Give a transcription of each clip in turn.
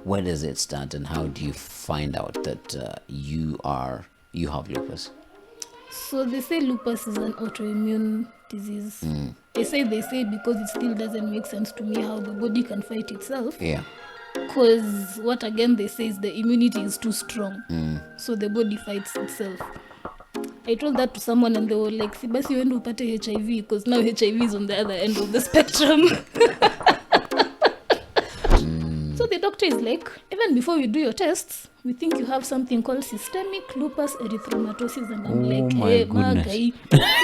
Where does it start, and how do you find out that you have lupus? So they say lupus is an autoimmune disease. They say because it still doesn't make sense to me how the body can fight itself. Yeah. Because what again they say is the immunity is too strong. So the body fights itself. I told that to someone and they were like, si basi uende upate HIV, because now HIV is on the other end of the spectrum. So the doctor is like, even before we do your tests, we think you have something called systemic lupus erythematosus. And I'm like, my hey, goodness. magai,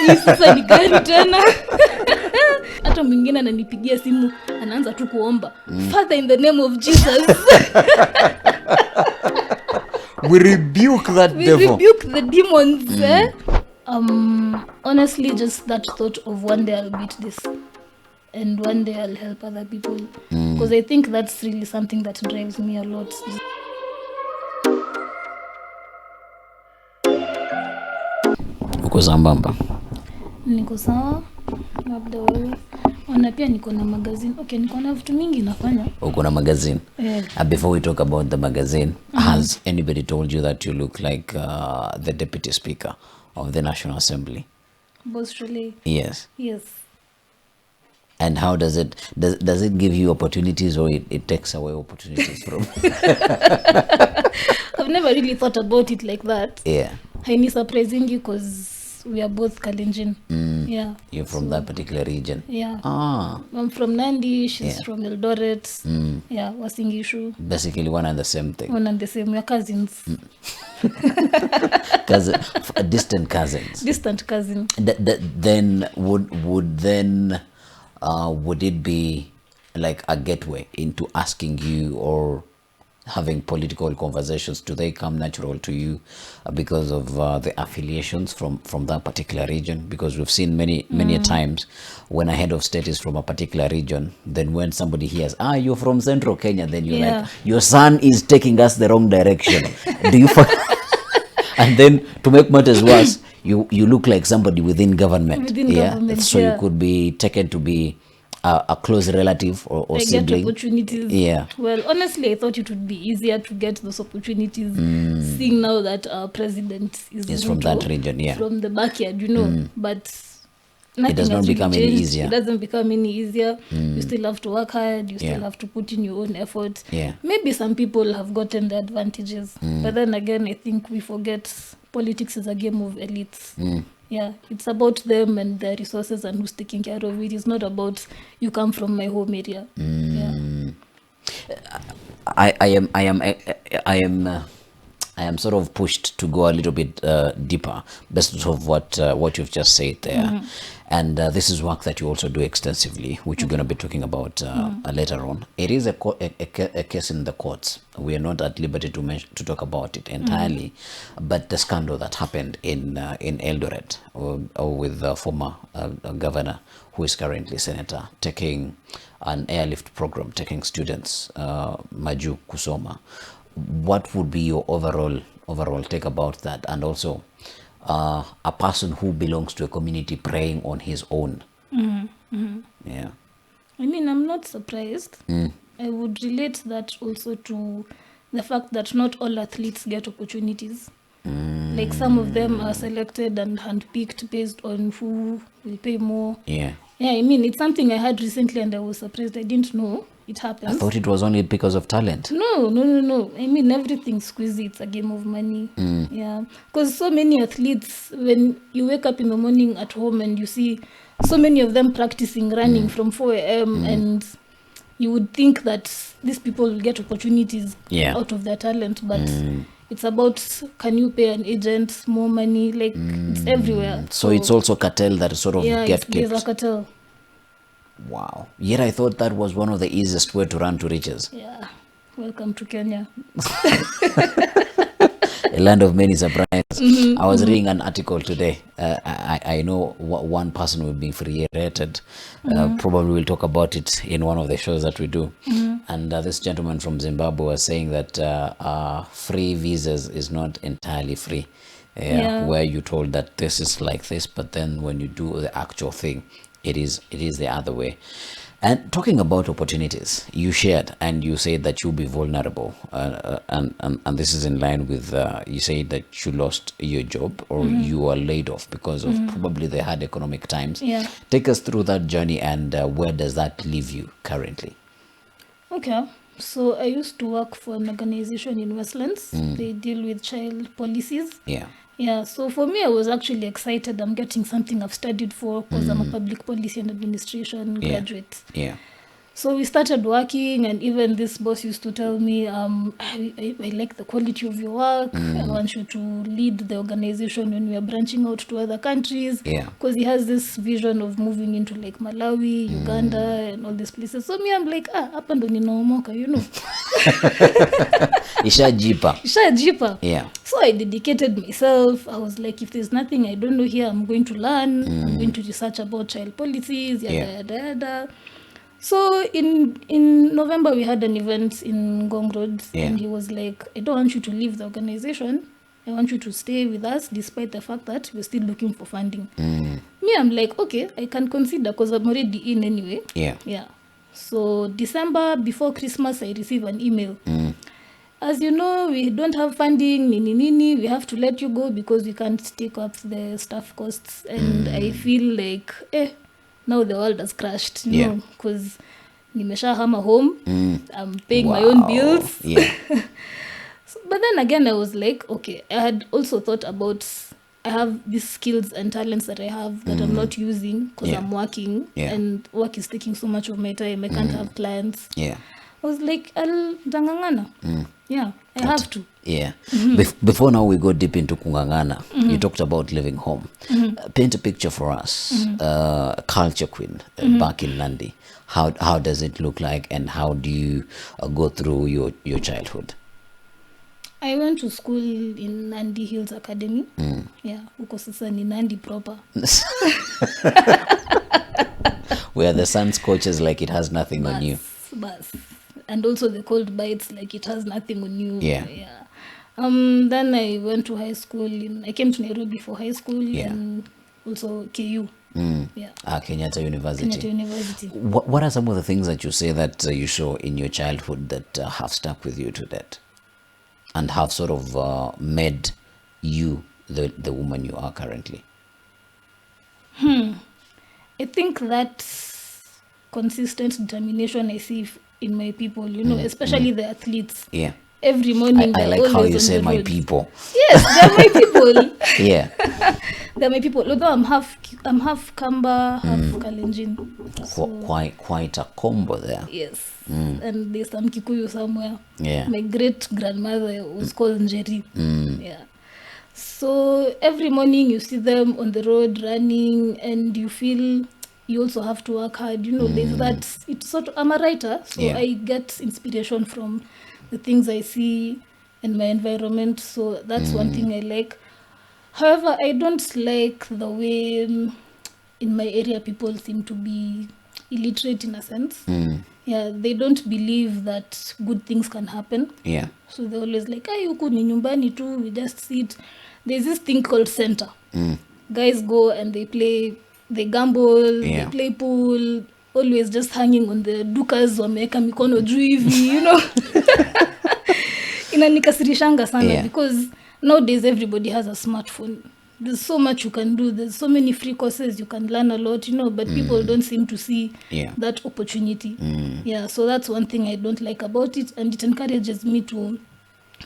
hii sasa ni gani tena? Hata mwingine ananipigia simu, anaanza tu kuomba, Father, in the name of Jesus. We rebuke that We devil. rebuke the demons. Honestly, just that thought of one day I'll beat this and one day I'll help other people, because I think that's really something that drives me a lot. Uko sambamba? Niko sawa, labda wewe. Ona pia niko na magazine. Okay, niko na vitu mingi nafanya. Uko na magazine? Yeah. Before we talk about the magazine, has anybody told you that you look like the deputy speaker of the National Assembly? Boss Relay. Yes. Yes. And how does it give you opportunities, or it takes away opportunities from? I've never really thought about it like that. Yeah. Haini surprising you because we are both Kalenjin. Yeah. You're from that particular region. Yeah. Ah. I'm from Nandi, she's from Eldoret. Yeah, Wasingishu. Basically one and the same thing. One and the same. We're cousins. Distant cousins. Distant cousin. Then would it be like a gateway into asking you or having political conversations? Do they come natural to you because of the affiliations from that particular region? Because we've seen many a times when a head of state is from a particular region, then when somebody hears, you're from Central Kenya, then you're like, your son is taking us the wrong direction. Do you and then to make matters worse, you look like somebody within government. Government, so you could be taken to be a close relative or sibling. Get opportunities. Yeah. Well, honestly, I thought it would be easier to get those opportunities, seeing now that our president is from that region. Yeah. From the backyard, but it does not become any easier. It doesn't become any easier. You still have to work hard. You still have to put in your own effort. Yeah. Maybe some people have gotten the advantages, but then again, I think we forget politics is a game of elites. Yeah, it's about them and their resources and who's taking care of it. It's not about you come from my home area. Yeah. I am sort of pushed to go a little bit deeper based of what you've just said there. And this is work that you also do extensively, which you're going to be talking about later on. It is a case in the courts. We are not at liberty to talk about it entirely, but the scandal that happened in Eldoret with the former governor, who is currently senator, taking an airlift program, taking students, Maju Kusoma. What would be your overall take about that? And also a person who belongs to a community preying on his own. Yeah. I mean, I'm not surprised. I would relate that also to the fact that not all athletes get opportunities. Like some of them are selected and handpicked based on who will pay more. Yeah. Yeah, I mean, it's something I heard recently and I was surprised. I didn't know it happens. I thought it was only because of talent. No. I mean, everything's squeezy. It's a game of money. Yeah. Because so many athletes, when you wake up in the morning at home and you see so many of them practicing running from 4 a.m. and you would think that these people will get opportunities out of their talent. But it's about, can you pay an agent more money? Like, it's everywhere. So it's also cartel that sort of get kept. There's a cartel. Wow. Yet I thought that was one of the easiest way to run to riches. Yeah. Welcome to Kenya. A land of many surprises. I was reading an article today. I know one person will be free rated. Probably we'll talk about it in one of the shows that we do. And this gentleman from Zimbabwe was saying that free visas is not entirely free. Where you told that this is like this, but then when you do the actual thing, it is the other way. And talking about opportunities, you shared and you said that you'll be vulnerable, and this is in line with you said that you lost your job or you were laid off because of probably the hard economic times. Yeah. Take us through that journey and where does that leave you currently? Okay. So I used to work for an organization in Westlands. They deal with child policies. Yeah. Yeah, so for me, I was actually excited. I'm getting something I've studied for because I'm a public policy and administration graduate. Yeah. So we started working, and even this boss used to tell me, I like the quality of your work. I want you to lead the organization when we are branching out to other countries. Yeah. Because he has this vision of moving into like Malawi, Uganda, and all these places. So me, I'm like, hapa ndo ninaomoka, you know. Ishajipa. Ishajipa. Yeah. So I dedicated myself. I was like, if there's nothing I don't know here, I'm going to learn. I'm going to research about child policies, yada, yada. So in November, we had an event in Ngong Road, and he was like, I don't want you to leave the organization. I want you to stay with us, despite the fact that we're still looking for funding. Me, I'm like, okay, I can consider because I'm already in anyway. Yeah. So December, before Christmas, I received an email. As you know, we don't have funding, we have to let you go because we can't take up the staff costs. And I feel like, now the world has crashed, you know, because nimesha hama home, I'm paying my own bills. Yeah. But then again, I was like, okay, I had also thought about, I have these skills and talents that I have that I'm not using because I'm working and work is taking so much of my time. I can't have clients. Yeah. I was like, I'll dangangana. Yeah, I have to. Yeah. Before now we go deep into kungangana, you talked about living home. Paint a picture for us. Culture queen back in Nandi. How does it look like and how do you go through your childhood? I went to school in Nandi Hills Academy. Yeah, huko sasa ni Nandi proper. Where the sun scorches like it has nothing on you. Bas. And also the cold bites like it has nothing on you. Yeah. Then I went to high school. I came to Nairobi for high school and also KU. Kenyatta University. Kenyatta University. What are some of the things that you say that you saw in your childhood that have stuck with you to that and have sort of made you the woman you are currently? I think that consistent determination I see in my people, you know, especially the athletes. Yeah. Every morning. I like how you say my people. Yes, they're my people. Yeah. They're my people. Although I'm half Kamba, half Kalenjin. So, quite a combo there. Yes. And there's some Kikuyu somewhere. Yeah. My great grandmother was called Njeri. Yeah. So every morning you see them on the road running and you feel you also have to work hard. You know, there's that, it's sort of, I'm a writer, so I get inspiration from the things I see in my environment. So that's one thing I like. However, I don't like the way in my area people seem to be illiterate in a sense. Yeah, they don't believe that good things can happen. Yeah. So they're always like, huku ni nyumbani tu, we just sit. There's this thing called center. Guys go and they gamble, they play pool, always just hanging on the dukas wameweka mikono juu hivi, you know. Inanikasirishanga sana because nowadays everybody has a smartphone. There's so much you can do. There's so many free courses. You can learn a lot, you know, but people don't seem to see that opportunity. Yeah, so that's one thing I don't like about it, and it encourages me to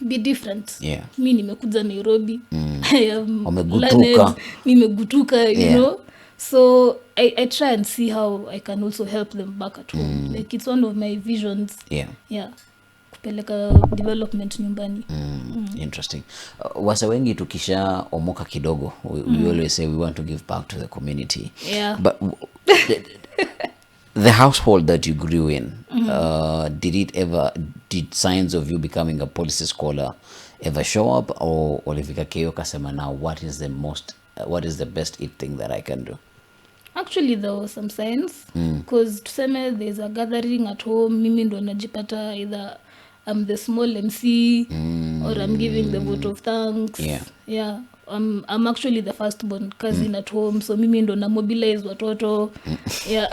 be different. Yeah. Mi nimekuja Nairobi. I am learned, nimegutuka, you know. So I try and see how I can also help them back at home. Like it's one of my visions. Yeah. Kupeleka development nyumbani. Interesting. Wasa wengi tukisha omoka kidogo, we always say we want to give back to the community. Yeah. But the household that you grew in, did signs of you becoming a policy scholar ever show up, or ulifika keo kasema now what is the best thing that I can do? Actually there was some signs because tuseme there's a gathering at home, mimi ndo najipata either I'm the small MC or I'm giving the vote of thanks. Yeah. I'm actually the firstborn cousin at home, so mimi ndo na mobilize watoto. Yeah.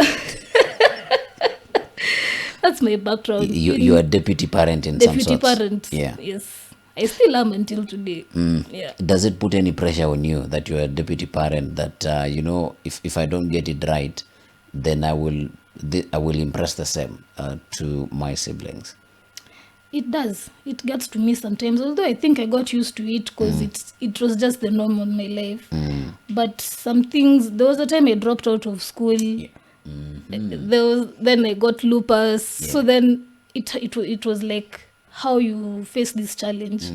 That's my background. You are deputy parent in some Deputy sorts. parent. Yeah. Yes. I still am until today. Yeah. Does it put any pressure on you that you are a deputy parent, that if I don't get it right, then I will impress the same to my siblings? It does. It gets to me sometimes, although I think I got used to it because it was just the norm of my life. But some things, there was a time I dropped out of school. Then I got lupus. So then it was like how you face this challenge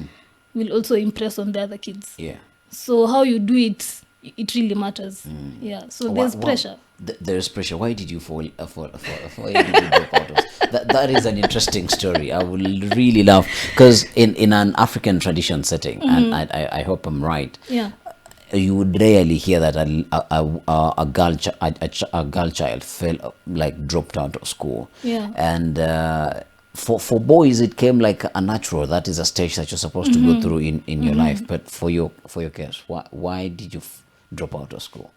will also impress on the other kids. Yeah. So how you do it, it really matters. Yeah. So there's pressure. There's pressure. Why did you fall? Why did you drop out of that is an interesting story. I would really love, because in an African tradition setting, and I hope I'm right. Yeah. You would rarely hear that a girl child fell, like dropped out of school. Yeah. And for boys, it came like a natural. That is a stage that you're supposed to go through in your life. But for your case, why did you drop out of school?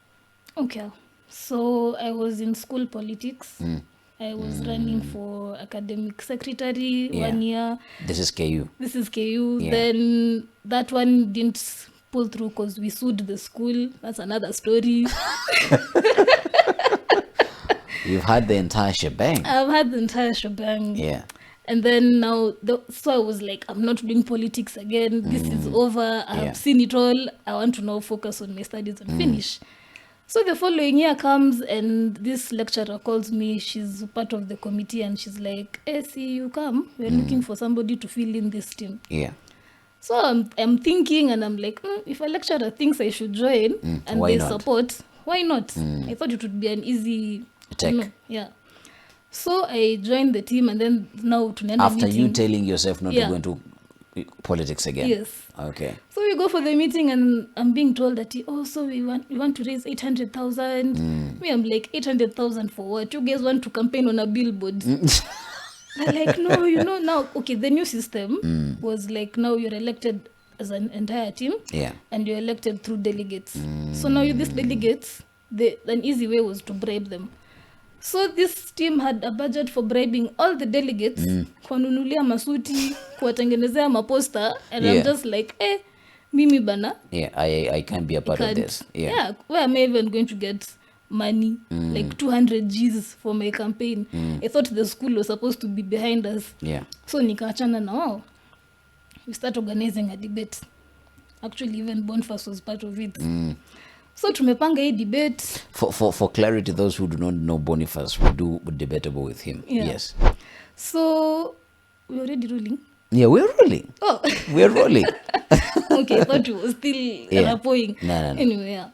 Okay. So I was in school politics. I was running for academic secretary 1 year. This is KU. Yeah. Then that one didn't pull through because we sued the school. That's another story. You've had the entire shebang. I've had the entire shebang. Yeah. And then now, so I was like, I'm not doing politics again. This is over. I have seen it all. I want to now focus on my studies and finish. So the following year comes and this lecturer calls me. She's part of the committee and she's like, see, you come. We're looking for somebody to fill in this team. Yeah. So I'm thinking and I'm like, if a lecturer thinks I should join and why they not? support, why not? I thought it would be an easy... Tech. Yeah. So I joined the team and then now tunaenda After meeting. you telling yourself not to go into politics again. Yes. Okay. So we go for the meeting and I'm being told that, so we want to raise 800,000. Me, I'm like, 800,000 for what? You guys want to campaign on a billboard? They're like, no, now, okay, the new system was like, now you're elected as an entire team. Yeah. And you're elected through delegates. So now these delegates, an easy way was to bribe them. So this team had a budget for bribing all the delegates, kuwanunulia masuti, kuwatengenezea maposter, and I'm just like, mimi bana. Yeah, I can't be a part of this. Yeah. Where am I even going to get money? Like 200 G's for my campaign. I thought the school was supposed to be behind us. Yeah. So nikaachana na wao. We start organizing a debate. Actually, even Boniface was part of it. So tumepanga hii debate. For clarity, those who do not know Boniface, we do debatable with him. Yeah. Yes. So we're already rolling. Yeah, we're rolling. Oh. We're rolling. Okay, I thought you were still rapoing. No. Anyway, yeah.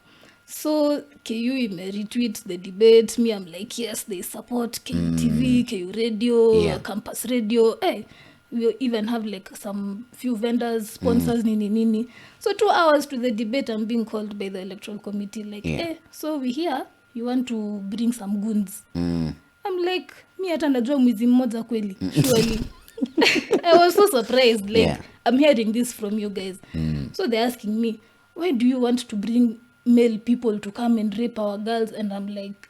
So KU may retweet the debate. Me, I'm like, yes, they support KU TV, KU Radio, Campus Radio. We even have like some few vendors, sponsors, nini. So 2 hours to the debate, I'm being called by the electoral committee. Like, so we here, you want to bring some goons. I'm like, mi hata najua mwizi mmoja kweli. Surely. I was so surprised. Like, I'm hearing this from you guys. So they're asking me, why do you want to bring male people to come and rape our girls? And I'm like,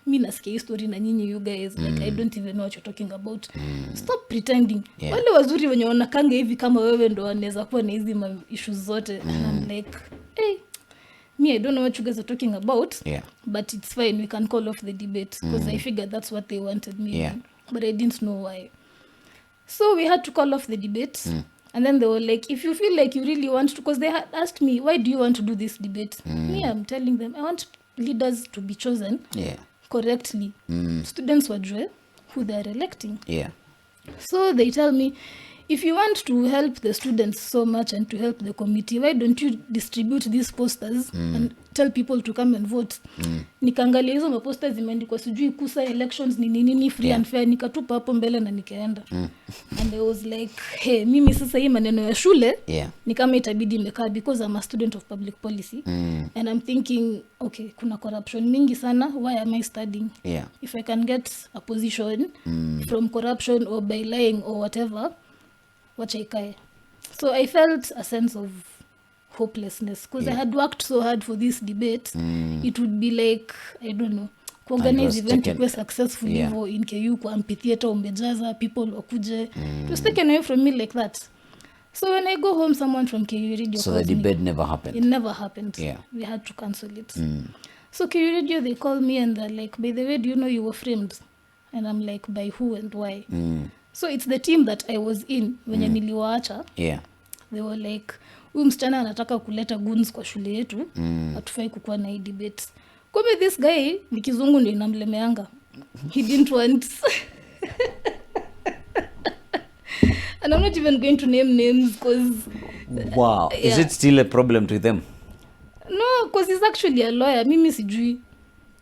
mi nasikia story na nyinyi you guys. Like, I don't even know what you're talking about. Stop pretending. Wale wazuri wenye wanakanga hivi kama wewe ndo wanaweza kuwa na hizi issues zote. And I'm like, me, I don't know what you guys are talking about. But it's fine. We can call off the debate. Because I figured that's what they wanted me. But I didn't know why. So we had to call off the debate. And then they were like, if you feel like you really want to, because they had asked me, why do you want to do this debate? Me, I'm telling them, I want leaders to be chosen correctly. Students wajue who they are electing. So they tell me, if you want to help the students so much and to help the committee, why don't you distribute these posters and tell people to come and vote? Nikaangalia hizo maposters zimeandikwa sijui kusa elections nini free and fair, nikatupa hapo mbele na nikaenda. And I was like, hey, mimi sasa hii maneno ya shule ni kama itabidi imekaa, because I'm a student of public policy. And I'm thinking, okay, kuna corruption mingi sana, why am I studying? If I can get a position from corruption or by lying or whatever, wacha. So I felt a sense of hopelessness because I had worked so hard for this debate. It would be like, I don't know, kuorganize event taken- ikuwe successful yeah. hivyo in KU kwa amphitheater umejaza people wakuje. It was taken away from me like that. So when I go home, someone from KU radio So the calls me. debate never happened. It never happened. Yeah. We had to cancel it. So KU radio, they call me and they're like, by the way, do you know you were framed? And I'm like, by who and why? So it's the team that I was in when niliwaacha. Yeah. They were like, huyu msichana anataka kuleta goons kwa shule yetu, hatufai kukuwa na hii debate. Kumbe this guy ni kizungu ndio inamlemeanga. He didn't want. And I'm not even going to name names because Wow. Is it still a problem to them? no, because he's actually a lawyer. Mimi sijui.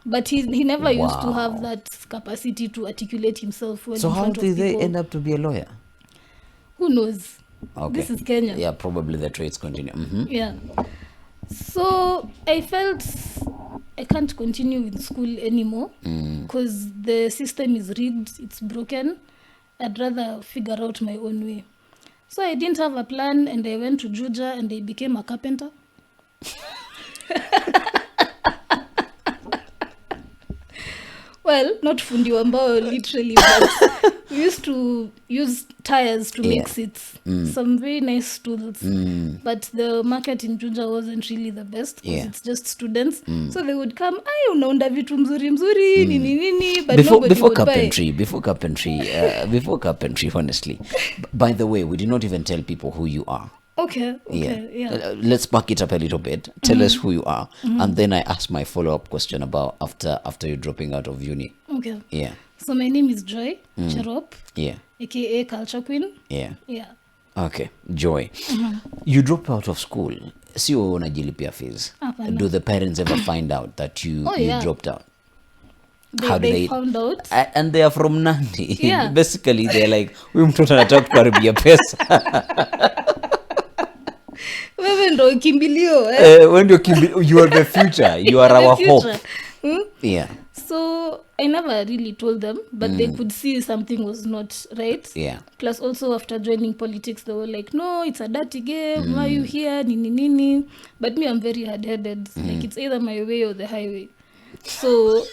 But he never used to have that capacity to articulate himself well So in how front of did they people. end up to be a lawyer? Who knows? Okay. This is Kenya. Yeah, probably the trades continue. Yeah. So I felt I can't continue with school anymore because the system is rigged, it's broken. I'd rather figure out my own way. So I didn't have a plan and I went to Juja and I became a carpenter. Well, not fundi wa mbao literally, but we used to use tires to make seats. Some very nice stools. But the market in Juja wasn't really the best because it's just students. So they would come, unaunda vitu mzuri mzuri, nini nini, but nobody would buy. Before carpentry, honestly. By the way, we did not even tell people who you are. Okay, yeah. Let's back it up a little bit. Tell us who you are, and then I ask my follow-up question about after you dropping out of uni. Okay. Yeah. So my name is Joy Cherop, Yeah. aka Culture Queen. Yeah. Yeah. Okay. Joy. You drop out of school. Sio unajilipia fees. Hapana. Do the parents ever find out that you dropped out? How do They found out. And they are from Nandi. Yeah. Basically, they're like, huyu mtoto anataka kuharibia pesa. Wewe ndo kimbilio. When you are the future. You are our hope. Yeah. So I never really told them, but they could see something was not right. Yeah. Plus also after joining politics, they were like, no, it's a dirty game. Why are you here? Nini nini. But me, I'm very hard-headed. Like it's either my way or the highway. So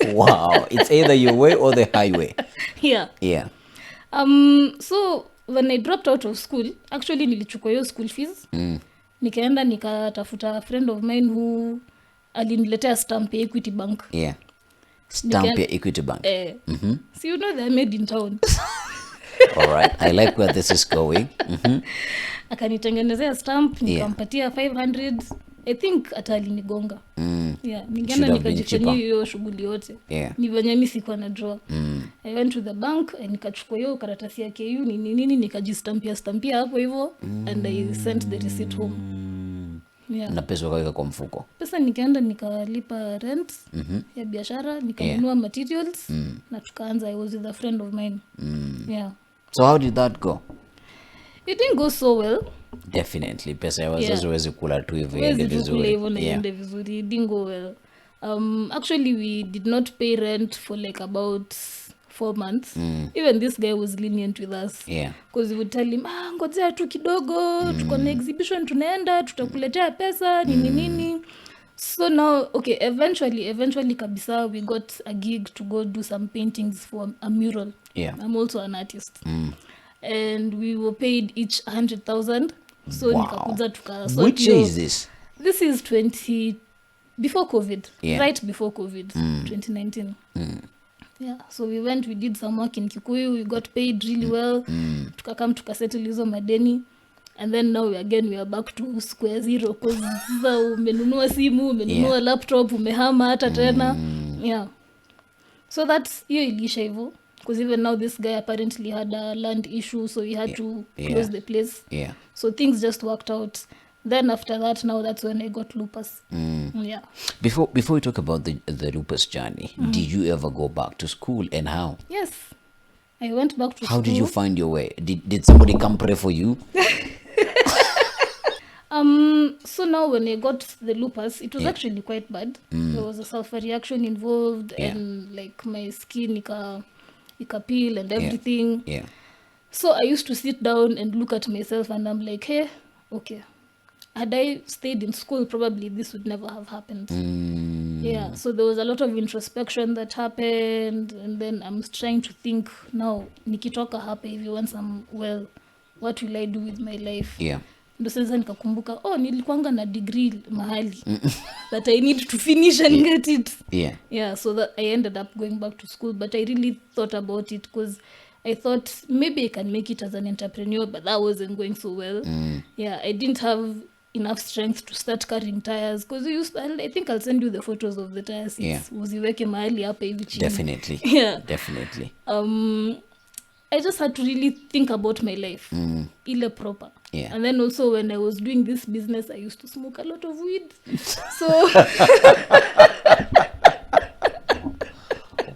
Wow. It's either your way or the highway. yeah. Yeah. So when I dropped out of school, actually nilichukua hiyo school fees. Nikaenda nikatafuta a friend of mine who aliniletea stamp ya Equity Bank. Yeah. Stamp ya Equity Bank. So you know they're made in town. All right. I like where this is going. Akanitengenezea stamp, nikampatia 500. I think hata alinigonga. Yeah, ningeenda nikajifanyia hiyo shughuli yote. Ni venye mimi sikuwa najua. I went to the bank and nikachukua hiyo karatasi ya KU nini nikajistampia hapo hivyo and I sent the receipt home. Yeah. Na pesa ukaweka kwa mfuko. Pesa nikaenda nikalipa rent ya biashara, nikanunua materials na tukaanza. I was with a friend of mine. Yeah. So how did that go? It didn't go so well. Definitely. Pesa ya wazazi huwezi kula tu hivyo Huwezi iende tu kula hivyo na vizuri. iende vizuri. It didn't go well. Actually, we did not pay rent for like about 4 months. Even this guy was lenient with us. Yeah. Because he would tell him, ngojea tu kidogo, tuko na exhibition tunaenda, tutakuletea pesa, nini. So now, okay, eventually kabisa, we got a gig to go do some paintings for a mural. Yeah. I'm also an artist. And we were paid each 100,000. So nikakuja tukasort. Which year is this? This is before COVID. Yeah. Right before COVID, 2019. Yeah, so we went, we did some work in Kikuyu, we got paid really well. Tukakam tukasettle hizo madeni. And then now we are back to square zero because sasa umenunua simu, umenunua laptop, umehama hata tena. Yeah. So that's hiyo ilisha hivyo. Because even now this guy apparently had a land issue, so he had to close the place. Yeah. So things just worked out. Then after that, now that's when I got Lupus. Yeah. Before we talk about the Lupus journey, did you ever go back to school and how? Yes. I went back to school. How did you find your way? Did somebody come pray for you? So now when I got the Lupus, it was actually quite bad. There was a sulfur reaction involved and like my skin ika peel and everything. Yeah. So I used to sit down and look at myself and I'm like, hey, okay. Had I stayed in school, probably this would never have happened. Yeah, so there was a lot of introspection that happened, and then I'm trying to think now, nikitoka hapa hivi, once I'm well, what will I do with my life? Yeah. Ndo sasa nikakumbuka, nilikuanga na degree mahali that I need to finish and get it. Yeah, so that I ended up going back to school, but I really thought about it because I thought maybe I can make it as an entrepreneur, but that wasn't going so well. Yeah, I didn't have enough strength to start carrying tires because I think I'll send you the photos of the tires. Uziweke mahali hapa hivi chini. Definitely. Yeah. Definitely. I just had to really think about my life. Ile proper. Yeah. And then also when I was doing this business, I used to smoke a lot of weed. So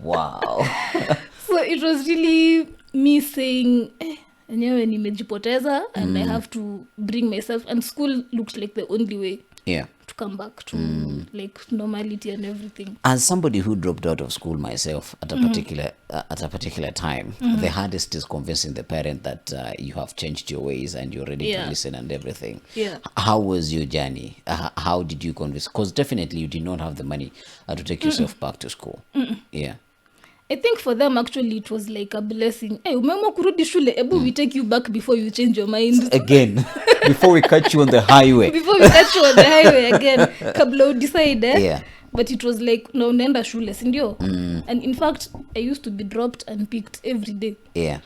wow. So it was really me saying, enyewe nimejipoteza and I have to bring myself, and school looked like the only way to come back to like normality and everything. As somebody who dropped out of school myself at a particular time, the hardest is convincing the parent that you have changed your ways and you're ready to listen and everything. How was your journey? How did you convince? Because definitely you did not have the money to take yourself back to school. I think for them actually it was like a blessing. Hey, umeamua kurudi shule, we take you back before you change your mind. Again, before we catch you on the highway. Before we catch you on the highway again. Kabla udecide, But it was like, no, unaenda shule, sindio? And in fact, I used to be dropped and picked every day. Yeah.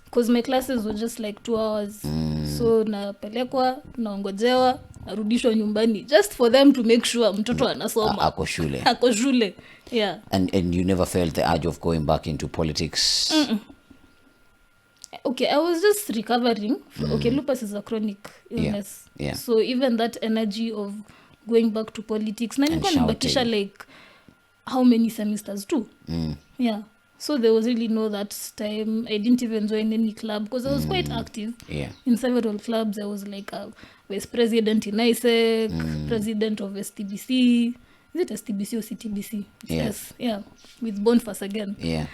Because my classes were just like 2 hours. So napelekwa, naongojewa, narudishwa nyumbani. Just for them to make sure mtoto anasoma. Ako shule. Ako shule. Yeah. And you never felt the urge of going back into politics? Okay, I was just recovering. Okay, lupus is a chronic illness. Yeah. So even that energy of going back to politics, na nilikuwa nibakisha like how many semesters too? Yeah. So there was really no that time. I didn't even join any club because I was quite active. In several clubs. I was like a vice president in ISEC, president of STBC. Is it STBC or CTBC? Yes. Yeah. With Boniface again. Yeah.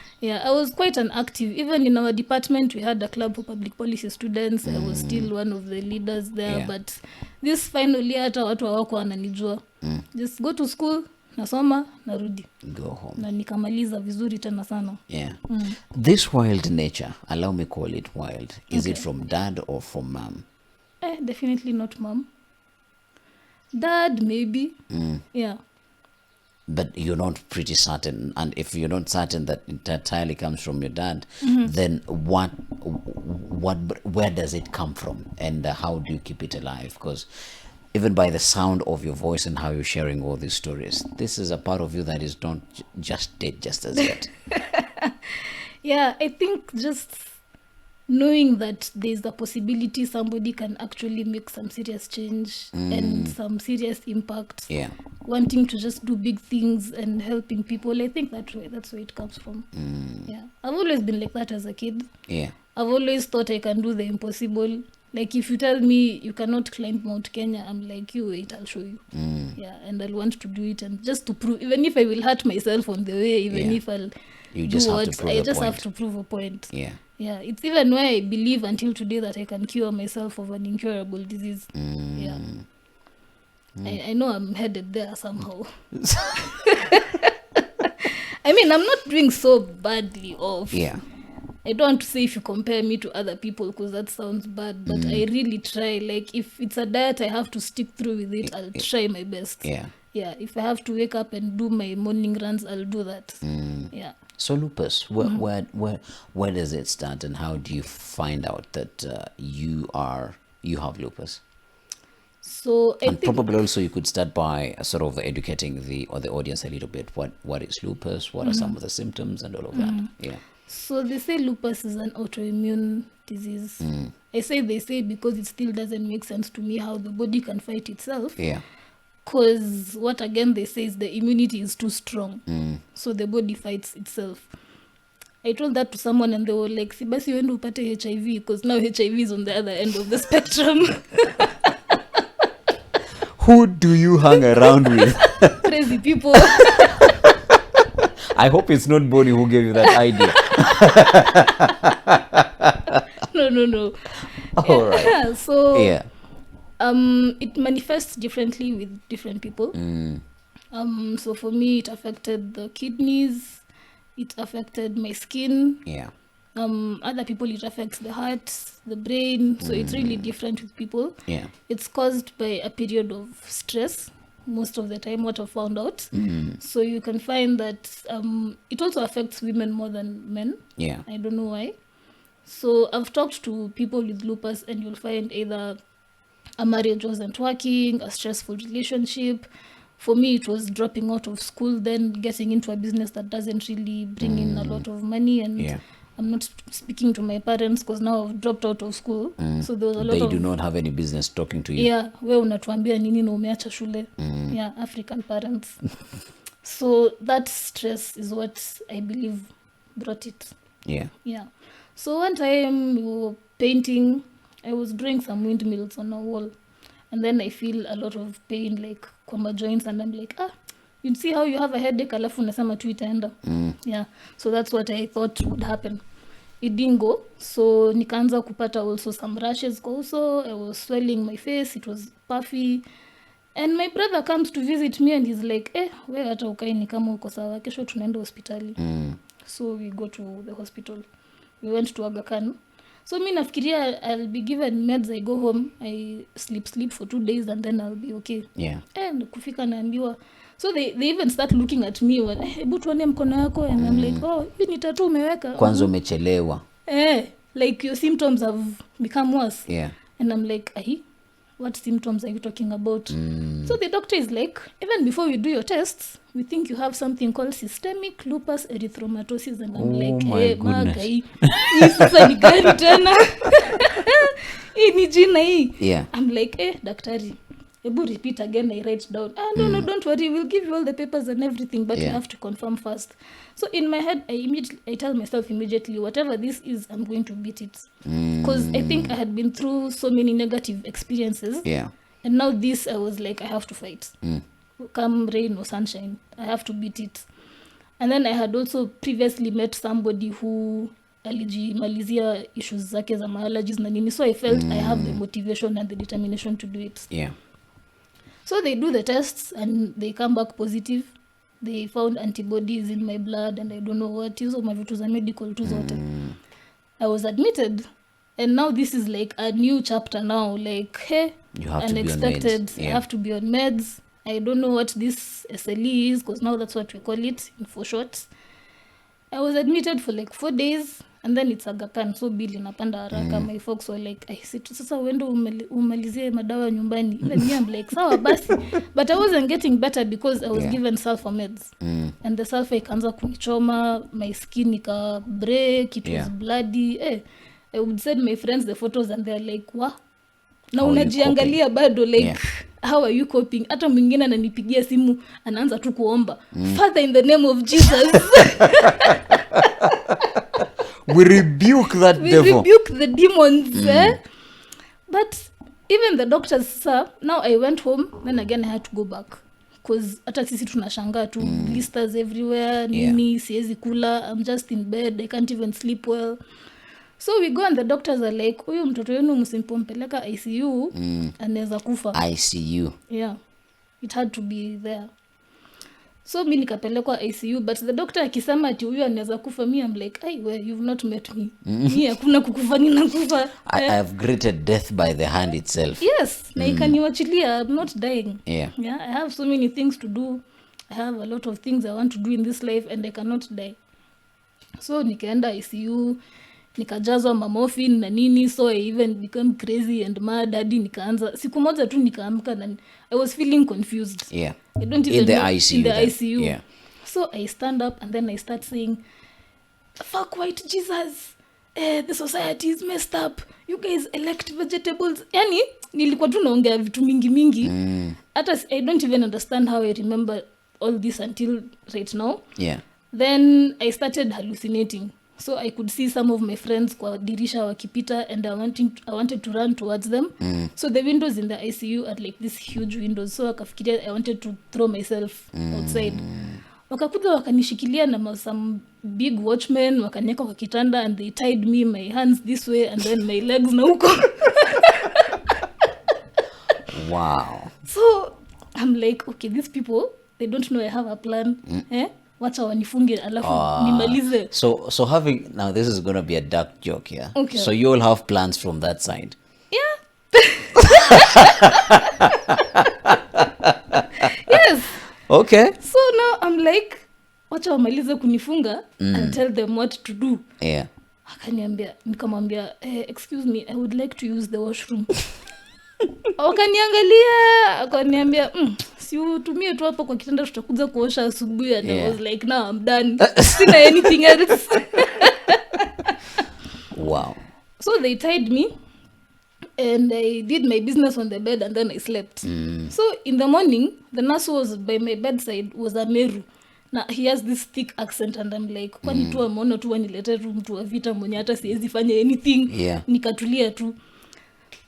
I was quite an active. Even in our department, we had a club for public policy students. I was still one of the leaders there. But this finally, hata watu hawako wananijua. Just go to school, nasoma, narudi. Go home. Na nikamaliza vizuri tena sana. This wild nature, allow me call it wild. Is it from dad or from mom? Definitely not mom. Dad, maybe. Yeah. But you're not pretty certain, and if you're not certain that it entirely comes from your dad, then where does it come from, and how do you keep it alive? Because even by the sound of your voice and how you're sharing all these stories, this is a part of you that is not just dead just as yet. Yeah, I think just knowing that there's the possibility somebody can actually make some serious change and some serious impact. Wanting to just do big things and helping people. I think that's where it comes from. Yeah. I've always been like that as a kid. I've always thought I can do the impossible. Like if you tell me you cannot climb Mount Kenya, I'm like, you wait, I'll show you. Yeah, and I'll want to do it, and just to prove, even if I will hurt myself on the way, even if I'll have to prove a point. Yeah, it's even why I believe until today that I can cure myself of an incurable disease. Yeah. I know I'm headed there somehow. I mean, I'm not doing so badly off. I don't want to say if you compare me to other people because that sounds bad, but I really try. Like if it's a diet I have to stick through with it, I'll try my best. Yeah, if I have to wake up and do my morning runs, I'll do that. Yeah. So lupus, where does it start, and how do you find out that you have lupus? So I think probably also you could start by sort of educating the audience a little bit. What is lupus? What are some of the symptoms and all of that? Yeah. So they say lupus is an autoimmune disease. I say they say because it still doesn't make sense to me how the body can fight itself. Because what again they say is the immunity is too strong. So the body fights itself. I told that to someone and they were like, si basi uende upate HIV, because now HIV is on the other end of the spectrum. Who do you hang around with? Crazy people. I hope it's not Bonnie who gave you that idea. No. All right. So it manifests differently with different people. So for me, it affected the kidneys, it affected my skin. Yeah. Other people, it affects the heart, the brain. So it's really different with people. Yeah. It's caused by a period of stress most of the time, what I've found out. So you can find that it also affects women more than men. Yeah. I don't know why. So I've talked to people with lupus, and you'll find either a marriage wasn't working, a stressful relationship. For me, it was dropping out of school, then getting into a business that doesn't really bring in a lot of money. And Yeah. I'm not speaking to my parents because now I've dropped out of school. So there was a lot They of... do not have any business talking to you. Yeah, we unatuambia nini na umeacha shule. Yeah, African parents. So that stress is what I believe brought it. Yeah. Yeah. So one time we were painting, I was drawing some windmills on a wall, and then I feel a lot of pain like kwa ma joints, and I'm like, you see how you have a headache alafu unasema tu itaenda. Yeah. So that's what I thought would happen. It didn't go. So nikaanza kupata also some rashes also. I was swelling my face, it was puffy. And my brother comes to visit me and he's like, we hata ukai ni kama uko sawa, kesho tunaenda hospitali. So we go to the hospital. We went to Aga Khan. So mi nafikiria I'll be given meds, I go home, I sleep for 2 days and then I'll be okay. Yeah. And kufika naambiwa. So they even start looking at me when, hebu tuone mkono wako, and I'm like, hii ni tattoo umeweka. Kwanza umechelewa. Like your symptoms have become worse. Yeah. And I'm like, what symptoms are you talking about? So the doctor is like, even before we do your tests, we think you have something called systemic lupus erythematosus. And I'm like, my goodness. Hii sasa ni gani tena? Hii ni jina hii. Yeah. I'm like, daktari, ebu repeat again. I write down. No, don't worry, we'll give you all the papers and everything, but you have to confirm first. So in my head, I tell myself immediately, whatever this is, I'm going to beat it. Because I think I had been through so many negative experiences. Yeah. And now this, I was like, I have to fight. Come rain or sunshine, I have to beat it. And then I had also previously met somebody who alijimalizia issues zake za allergies na nini. So I felt I have the motivation and the determination to do it. Yeah. So they do the tests and they come back positive. They found antibodies in my blood and I don't know what. Hizo mavitu za medical tu zote. I was admitted. And now this is like a new chapter now. Like, You have unexpected. to be on meds. Yeah. I have to be on meds. I don't know what this SLE is because now that's what we call it for short. I was admitted for like 4 days and then it's Aga Khan. So bill inapanda haraka. My folks were like, sasa uendo umalizie madawa nyumbani. Even me, I'm like, sawa basi. But I wasn't getting better because I was given sulfur meds. And the sulfur ikaanza kunichoma. My skin ika break. It was bloody. I would send my friends the photos and they're like, wa? Na unajiangalia bado like, how are you coping? Hata mwingine ananipigia simu anaanza tu kuomba. Father, in the name of Jesus. We rebuke that devil. We rebuke the demons. But even the doctors, sir, now I went home, then again I had to go back. Because hata sisi tunashangaa tu, blisters everywhere, nini, siezi kula, I'm just in bed, I can't even sleep well. So we go and the doctors are like, huyu mtoto wenu msimpompeleka ICU, anaweza kufa. ICU. Yeah, it had to be there. So mi nikapelekwa ICU, but the doctor akisema ati huyu anaweza kufa, me I'm like, you've not met me. Mi hakuna kukufa, ninakufa. I have greeted death by the hand itself. Yes, na ikaniwachilia, I'm not dying. Yeah. I have so many things to do. I have a lot of things I want to do in this life and I cannot die. So nikaenda ICU, nikajazwa morphine na nini, so I even became crazy and mad. Hadi nikaanza siku moja tu nikaamka na I was feeling confused. Yeah. I don't even in the know, ICU. In the then. ICU. Yeah. So I stand up and then I start saying, fuck white Jesus. The society is messed up. You guys elect vegetables. Yani nilikuwa tu naongea vitu mingi. Hata I don't even understand how I remember all this until right now. Yeah. Then I started hallucinating. So I could see some of my friends kwa dirisha wakipita and I wanted to run towards them. So the windows in the ICU are like these huge windows. So akafikiria I wanted to throw myself outside. Wakakuja wakanishikilia na some big watchmen, wakanieka kwa kitanda and they tied me, my hands this way and then my legs na huko. Wow. So I'm like, okay, these people, they don't know I have a plan. Wacha wanifunge alafu nimalize. So having, now this is going to be a dark joke here. Okay. So you'll have plans from that side. Yeah. Yes. Okay. So now I'm like, wacha wamalize kunifunga and tell them what to do. Yeah. Akaniambia, nikamwambia, excuse me, I would like to use the washroom. Wakaniangalia, akaniambia, si utumie tu hapo kwa kitanda tutakuja kuosha asubuhi. And I was like, now I'm done. Sina anything else. Wow. So they tied me and I did my business on the bed and then I slept. So in the morning, the nurse who was by my bedside was a Meru. Na he has this thick accent and I'm like, kwani tu ameona tu wanilete tu mtu wa vita mwenye hata siwezi fanya anything. Nikatulia tu.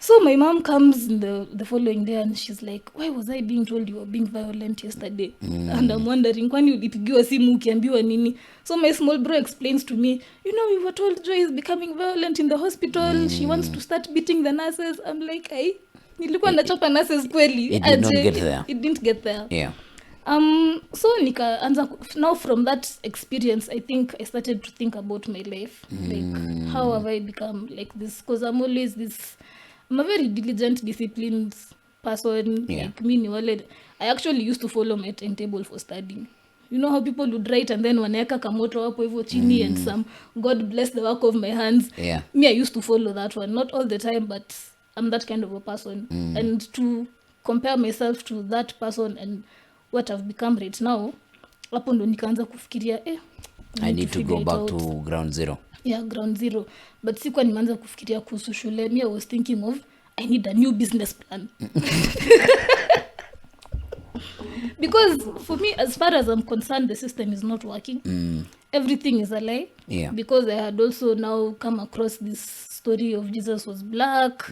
So my mom comes in the following day and she's like, why was I being told you were being violent yesterday? And I'm wondering, kwani ulipigiwa simu ukiambiwa nini? So my small bro explains to me, you know, we were told Joy is becoming violent in the hospital. She wants to start beating the nurses. I'm like, nilikuwa nachapa nurses kweli. It did not get there. It didn't get there. Yeah. So now from that experience, I think I started to think about my life. Like, how have I become like this? Because I'm a very diligent, disciplined person. Like me, I actually used to follow my timetable for studying. You know how people would write and then wanaeka kamoto hapo hivyo chini and some God bless the work of my hands. Yeah. Me, I used to follow that one. Not all the time, but I'm that kind of a person. And to compare myself to that person and what I've become right now, hapo ndo nikaanza kufikiria I need to go back to ground zero. Yeah, ground zero. But sikuwa nimeanza kufikiria kuhusu shule. Me, I was thinking of, I need a new business plan. Because for me, as far as I'm concerned, the system is not working. Everything is a lie. Yeah. Because I had also now come across this story of Jesus was black,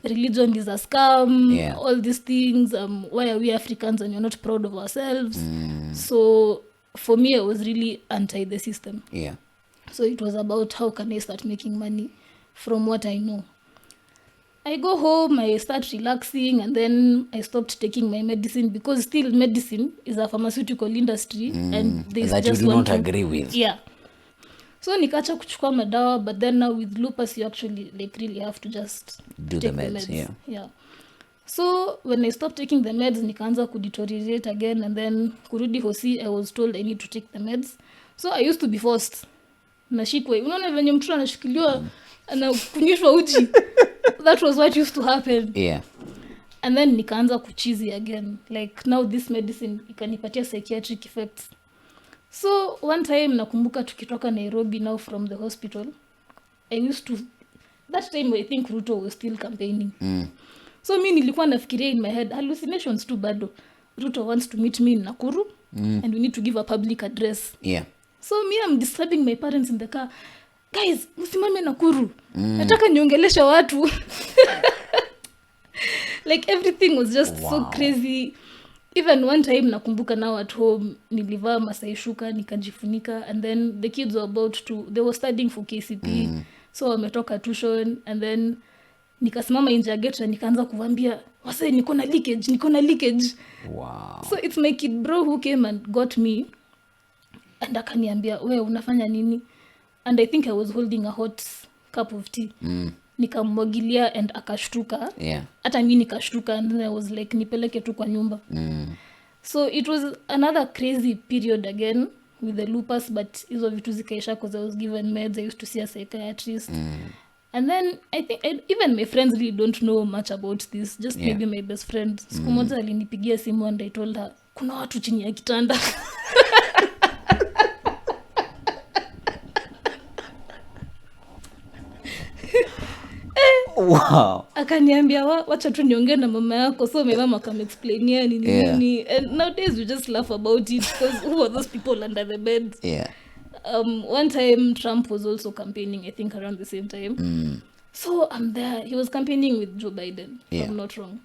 religion is a scam, all these things. Why are we Africans and you're not proud of ourselves? So for me, I was really anti the system. Yeah. So it was about how can I start making money from what I know. I go home, I start relaxing, and then I stopped taking my medicine because still medicine is a pharmaceutical industry and there's that just you do one not agree with. Yeah. So nikaacha kuchukua madawa, but then now with lupus you actually like really have to just do the meds. Yeah. So when I stopped taking the meds, nikaanza kudeteriorate again, and then kurudi hosi, I was told I need to take the meds. So I used to be forced. Nashikwe. Unaona venye mtu anashikiliwa anakunyishwa uji. That was what used to happen. Yeah. And then nikaanza kuchizi again. Like now this medicine ikanipatia psychiatric effects. So one time nakumbuka tukitoka Nairobi now from the hospital, I used to, that time I think Ruto was still campaigning. So mi nilikuwa nafikiria in my head, hallucinations too bado. Ruto wants to meet me in Nakuru and we need to give a public address. Yeah. So me, I'm disturbing my parents in the car. Guys, msimame Nakuru. Nataka niongelesha watu. Like everything was just so crazy. Even one time nakumbuka now at home, nilivaa masai shuka, nikajifunika, and then the kids were about to, they were studying for KCP. So wametoka tuition, and then nikasimama nje ya gate na nikaanza kuambia, wase niko na leakage. Wow. So it's my kid bro who came and got me. And akaniambia, we unafanya nini? And I think I was holding a hot cup of tea. Nikamwagilia and akashtuka. Yeah. Hata mimi nikashtuka, and then I was like, nipeleke tu kwa nyumba. So it was another crazy period again with the lupus, but hizo vitu zikaisha because I was given meds. I used to see a psychiatrist. And then I think even my friends really don't know much about this. Just maybe my best friend. Siku moja alinipigia simu and I told her, kuna watu chini ya kitanda. Wow. Akaniambia wacha tu niongee na mama yako. So my mama akamexplainia nini. And nowadays we just laugh about it because who are those people under the bed? Yeah. One time Trump was also campaigning, I think around the same time. So I'm there. He was campaigning with Joe Biden, if I'm not wrong.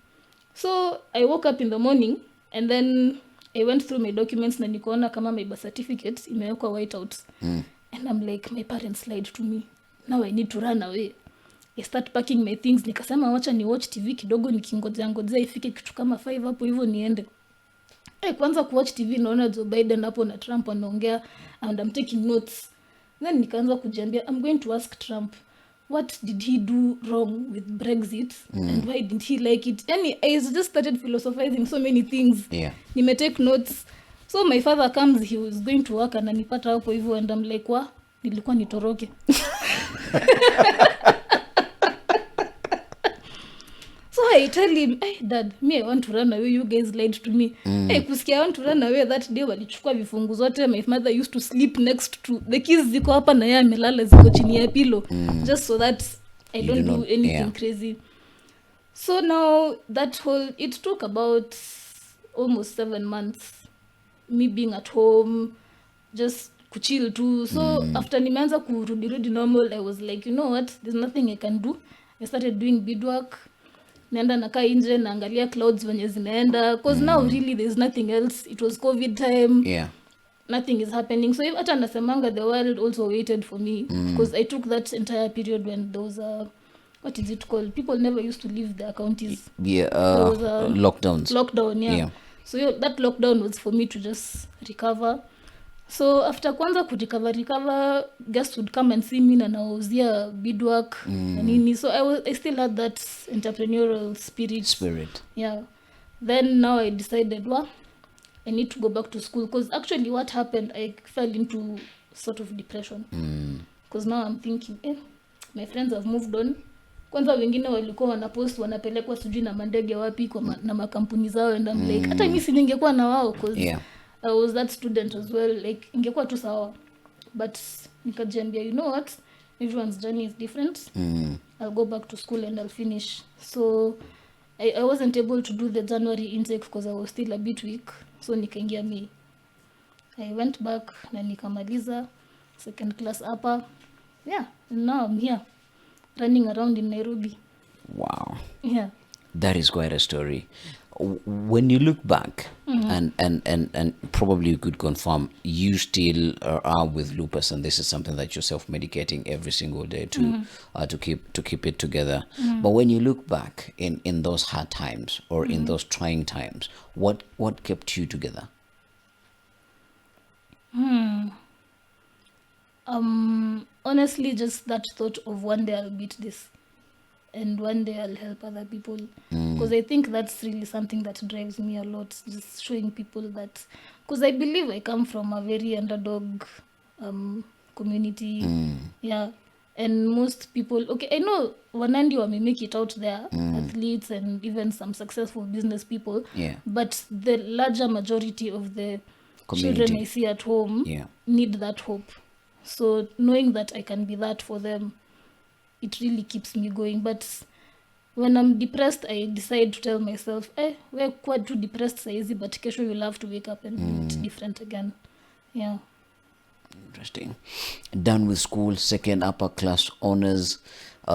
So I woke up in the morning and then I went through my documents na nikaona kama my birth certificate imewekwa White House. And I'm like, my parents lied to me. Now I need to run away. I start packing my things. Nikasema wacha ni watch TV kidogo nikingojea ifike kitu kama 5 hapo hivyo niende. kwanza kuwatch TV naona Joe Biden hapo na Trump anaongea and I'm taking notes. Then nikaanza kujiambia I'm going to ask Trump what did he do wrong with Brexit and why didn't he like it. Yani I just started philosophizing so many things. Yeah. Nimetake notes. So my father comes, he was going to work, ananipata hapo hivyo and I'm like, nilikuwa nitoroke. So I tell him, hey dad, me I want to run away, you guys lied to me. Hey, kusikia I want to run away, that day walichukua vifungu zote. My mother used to sleep next to the keys, ziko hapa na yeye amelala ziko chini ya pillow, just so that I don't do anything crazy. So now that whole, it took about almost 7 months me being at home, just kuchill too. So after nimeanza kurudi normal, I was like, you know what, there's nothing I can do. I started doing beadwork. Naenda nakaa nje naangalia clouds venye zinaenda, because now really there's nothing else. It was COVID time. Yeah. Nothing is happening. So hata nasemanga the world also waited for me, because I took that entire period when there was a, what is it called? People never used to leave their counties. Yeah. Lockdowns. Lockdown, yeah. So that lockdown was for me to just recover. So after kwanza recover, guests would come and see me na nauzia beadwork na nini. So I still had that entrepreneurial spirit. Yeah. Then now I decided, I need to go back to school, because actually what happened, I fell into sort of depression. Because now I'm thinking, my friends have moved on. Kwanza wengine walikuwa wanapost wanapelekwa sijui na mandege wapi kwa na makampuni zao, and I'm like, hata mimi si ningekuwa na wao, because I was that student as well, like ingekuwa tu sawa. But nikajiambia, you know what, everyone's journey is different. I'll go back to school and I'll finish. So I wasn't able to do the January intake because I was still a bit weak. So nikaingia May. I went back na nikamaliza second class upper. Yeah, and now I'm here running around in Nairobi. Wow. Yeah. That is quite a story. When you look back, and probably you could confirm, you still are with lupus, and this is something that you're self-medicating every single day to keep it together. But when you look back in those hard times or in those trying times, what kept you together? Honestly, just that thought of one day I'll beat this, and one day I'll help other people, because I think that's really something that drives me a lot, just showing people that, because I believe I come from a very underdog community. And most people, I know Wanandi may make it out there, athletes and even some successful business people, but the larger majority of the community children I see at home need that hope. So knowing that I can be that for them, it really keeps me going. But when I'm depressed, I decide to tell myself, we're quite too depressed saizi, but kesho you'll have to wake up and do it different again. Yeah. Interesting. Done with school, second upper class honors.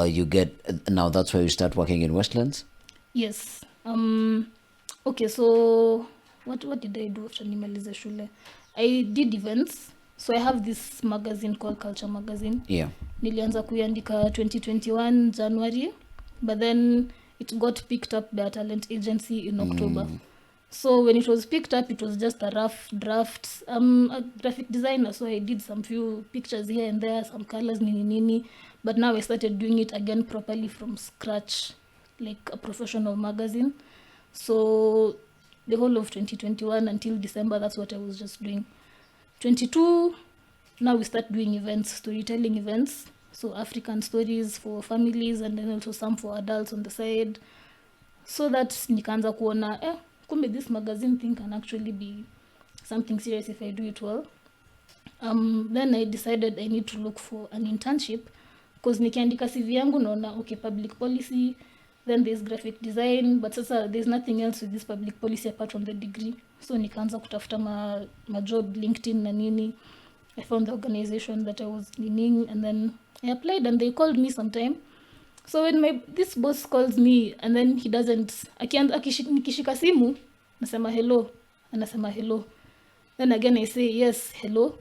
You get, now that's where you start working in Westlands? Yes. Okay, so what did I do after nimaliza shule? I did events. So I have this magazine called Culture Magazine. Yeah. Nilianza kuiandika 2021 January, but then it got picked up by a talent agency in October. So when it was picked up, it was just a rough draft. I'm a graphic designer, so I did some few pictures here and there, some colors, nini. But now I started doing it again properly from scratch, like a professional magazine. So the whole of 2021 until December, that's what I was just doing. 22, now we start doing events, storytelling events. So African stories for families, and then also some for adults on the side. So that nikaanza kuona, kumbe this magazine thing can actually be something serious if I do it well. Then I decided I need to look for an internship, because nikiandika CV yangu naona, public policy, then there's graphic design, but sasa there's nothing else with this public policy apart from the degree. So nikaanza kutafuta ma job LinkedIn na nini. I found the organization that I was needing, and then I applied and they called me sometime. So when this boss calls me and then he doesn't, nikishika simu nasema hello, anasema hello, then again I say yes hello,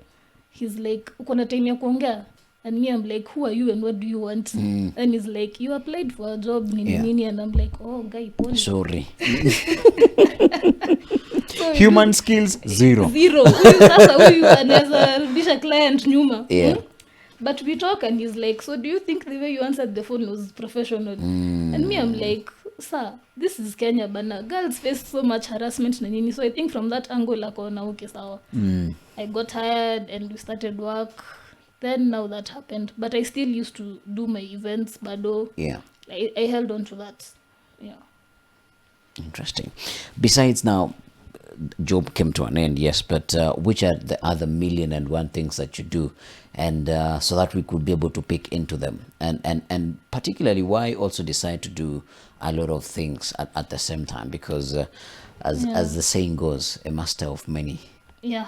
he's like uko na time ya kuongea, and me I'm like who are you and what do you want? And he's like you applied for a job nini, and I'm like oh guy pole, sorry. So Human skills zero. Huyu sasa huyu anaweza rudisha client nyuma. Yeah. But we talk and he's like, so do you think the way you answered the phone was professional? And me, I'm like, sir, this is Kenya, bana. Girls face so much harassment na nini. So I think from that angle, akaona okay, sawa. I got hired and we started work. Then now that happened. But I still used to do my events, bado. Yeah. I held on to that. Yeah. Interesting. Besides now, job came to an end, yes, but which are the other 1,000,001 things that you do, and so that we could be able to pick into them, and particularly why also decide to do a lot of things at the same time, because as the saying goes, a master of many. Yeah.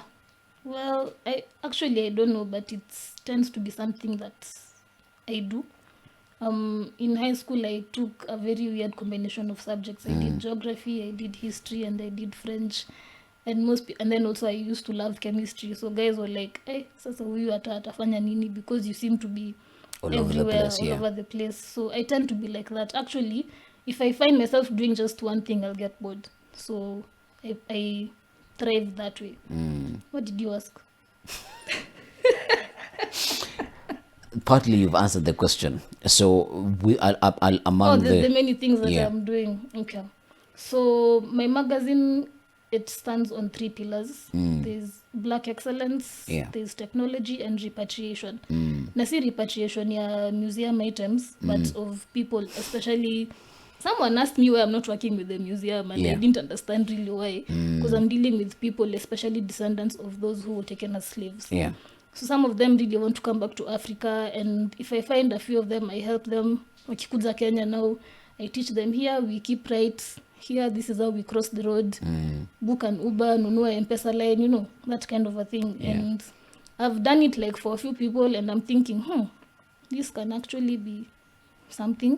Well, I don't know, but it tends to be something that I do. In high school, I took a very weird combination of subjects. I did geography, I did history, and I did French. And then also I used to love chemistry. So guys were like, "Hey, sasa huyu atafanya nini?" Because you seem to be All everywhere, all over the place. So I tend to be like that. Actually, if I find myself doing just one thing, I'll get bored. So I thrive that way. What did you ask? Partly you've answered the question. So I'll among the many things that I'm doing. Okay. So my magazine, it stands on 3 pillars. There's Black Excellence, there's technology, and repatriation. Na si repatriation ya museum items, but of people, especially. Someone asked me why I'm not working with the museum, and I didn't understand really why. Because I'm dealing with people, especially descendants of those who were taken as slaves. Yeah. So some of them really want to come back to Africa, and if I find a few of them, I help them. Wakikuja Kenya now, I teach them here, we keep right. Here, this is how we cross the road. Book an Uber, nunua M-Pesa line, that kind of a thing. Yeah. And I've done it like for a few people, and I'm thinking, this can actually be something.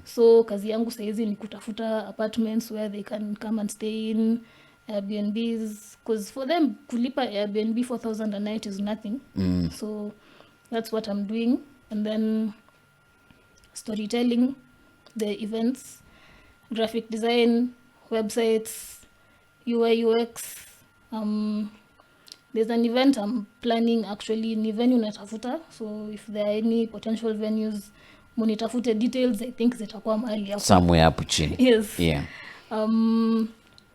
So kazi yangu saizi ni kutafuta apartments where they can come and stay in, Airbnbs, because for them kulipa Airbnb 4,000 a night is nothing. So that's what I'm doing. And then storytelling, the events, graphic design, websites, UI UX. There's an event I'm planning, actually ni venue natafuta, so if there are any potential venues, munitafute details, I think zitakuwa mahali hapo somewhere hapo chini. Yes. Yeah.